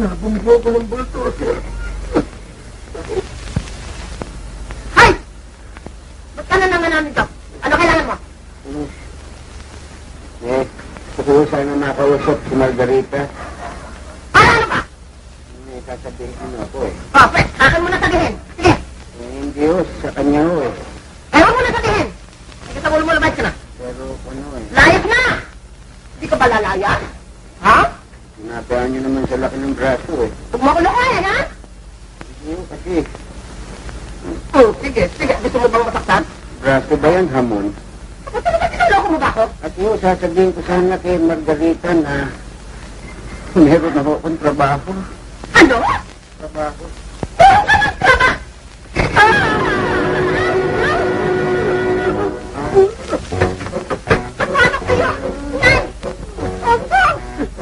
Nabunggo ko ng bulto, sir. Hay! Ba't ka na naman namin to? Ano kailangan mo? Gusto ko sana makausap si Margarita. Para ano ba? May sasabihin ako eh. Oh, pwede. Akin mo na sabihin. Sige. Hindi ho, sa kanya ho eh. Ewan mo na sabihin. Sige, sa ulo mo labas ka na. Pero ano eh. Layas na! Hindi ka ba lalayas? Ha? Sinabayaan niyo naman sa laki ng braso eh. Huwag mo ako lokohin, ha? Hindi ho kasi. Oh, sige, sige. Gusto mo bang masaktan? Braso ba yan, hamon? Ba't talaga sinaloko mo ba ako? At ho, sasabihin ko sana kay Margarita na meron ako akong trabaho. Ano? Trabaho. Meron ka ng trabaho! Paano kayo? Nay! Ompong!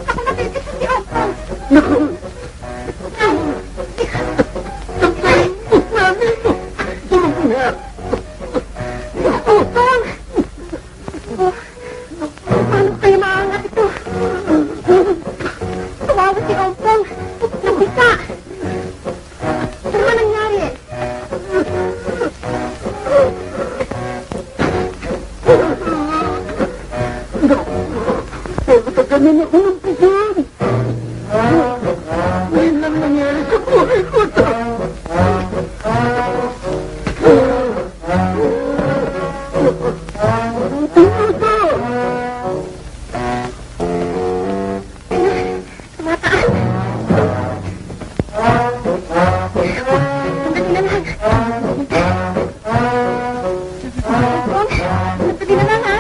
Ako natitis si Ompong! Naku! Mami! Tulog ko na! Ompong! Paano kayo maangat ito? Tumawa si Ompong! Nabisa! Ano ba nangyari? Pagkakanin ako ng pisan! Ngayon lang nangyari sa buhay ko ito! Tumataan! Sandali na lang! Ompong! Sandali na lang, ha?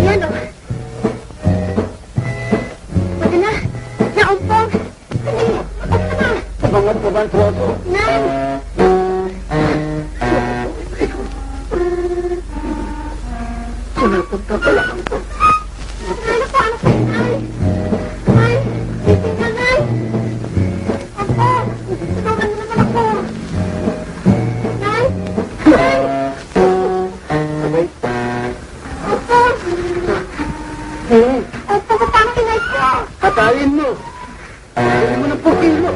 Ayan, o. Pwede na. Naumpong. Dali. Basta na. Sabangan ko ba ang troso? Nay. Sinapunta pala ako. Nay, naku, ano kayo, Nay? Nay. Gising ka, Nay. Ompong. Tulungan mo naman ako. Nay. Nay. Sabay. Ompong. Ompong, paano kinay ko? Patayin mo! Patayin mo ng 4 kilo!